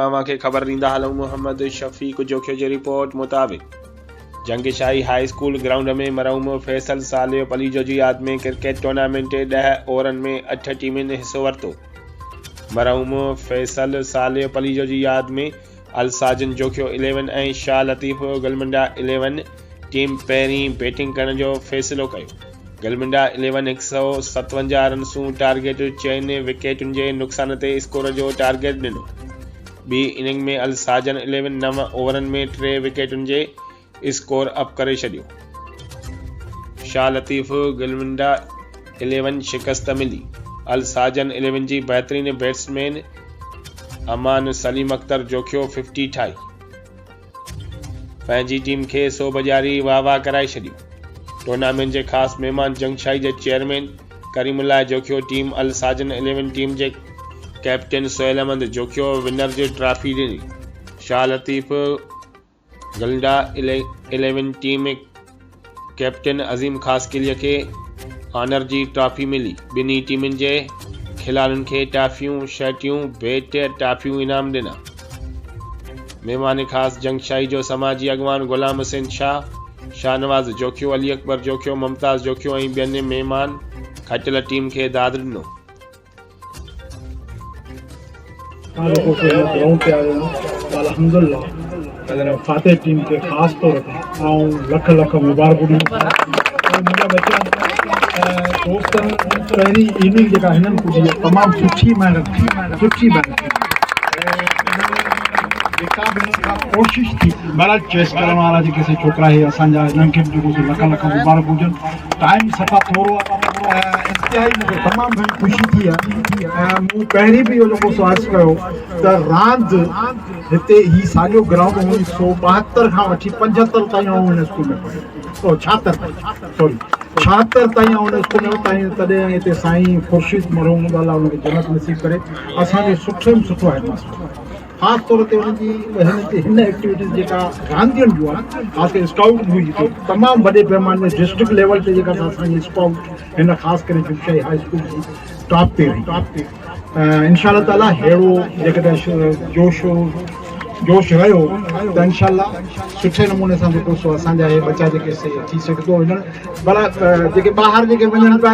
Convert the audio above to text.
अवां खे ख़बर ॾींदा हलूं। मोहम्मद शफ़ीक़ जोखियो जी रिपोर्ट मुताबिक़ जंगशाही हाई स्कूल ग्राउंड में मरहूम फैसल सालियो पलीजो जी यादि में क्रिकेट टूर्नामेंट 10 ओवरनि में 8 टीमुनि हिसो वरितो। मरहूम फैसल सालियो पलीजो जी यादि में अलसाजन जोखियो 11 ऐं शाह लतीफ़ गलमंडा 11 टीम पहिरीं बैटिंग करण जो फ़ैसिलो कयो। गलमंडा 11 157 रन्सूं टारगेट 4 विकेटुनि जे नुक़सान ते स्कोर जो टारगेट ॾिनो। ॿी इनिंग में अलसाजन 11 9 ओवरनि में 3 विकेटुनि जे स्कोर अप करे छॾियो। शाह लतीफ़ गलमंडा 11 शिकस्त मिली। अलसाजन 11 जी बहितरीन बैट्समैन अमान सलीम अख्तर जोखियो 50 ठाही पंहिंजी टीम खे 100 बजारी वाह कराए छॾियो। टूर्नामेंट जे ख़ासि महिमान जंगशाही जे chairman Karimullah Jokhio team अलसाजन 11 team जे कैप्टन सोहेल अहमद जोखियो विनर जी ट्रॉफी ॾिनी। शाह लतीफ़ गलमंडा 11 टीम कैप्टन अज़ीम ख़ासकिलीअ खे ऑनर जी ट्रॉफी मिली। ॿिन्ही टीमुनि जे खिलाड़ियुनि खे टाफियूं शर्टियूं बैट टाफियूं इनाम ॾिना। महिमान ख़ासि जंगशाही जो समाजी अॻवान ग़ुलाम हुसैन शाहनवाज़ जोखियो अली अकबर जोखियो मुमताज़ जोखियो ऐं ॿियनि महिमान खटियल टीम खे दाद ॾिनो। अल्हम्दुलिल्लाह फाते टीम के ख़ास तौर पे लख लख मुबारक मुंहिंजा बच्चा दोस्तनि पहिरीं इनिंग जेका हिननि कुझु तमामु सुठी महिनत जेका बि हिननि खां कोशिशि थी बहरहाल चेस करण वारा जेके से छोकिरा इहे असांजा हिननि खे बि जेको लख लख मुबारक हुजनि। टाइम सफ़ा थोरो आहे इंतिहाई मूंखे तमामु घणी ख़ुशी थी आहे। मूं पहिरीं बि इहो जेको अर्ज़ु कयो त रांदि हिते ही साॻियो ग्राउंड 1972 खां वठी 75 ताईं आऊं हिन स्कूल में पढ़ियो 76 ताईं आऊं हिन स्कूल में ताईं तॾहिं हिते साईं ख़ुर्शीद मरहूम अलाह हुनखे जन्नत नसीब करे असांजो सुठे में सुठो हेडमास्टर ख़ासि तौर ते हुनजी हिन एक्टिविटीज़ जेका रांदियुनि जो आहे ख़ासि करे स्काउट हुई तमामु वॾे पैमाने ते डिस्ट्रिक्ट लेवल ते जेका असांजी स्काउट हिन ख़ासि करे जंगशाही हाई स्कूल जी टॉप ते रही। इंशाअल्लाह ताला अहिड़ो जेकॾहिं जोश रहियो त इंशाअल्लाह सुठे नमूने सां जेको सो असांजा इहे बच्चा जेके थी सघंदो हिन भला जेके ॿाहिरि जेके वञनि पिया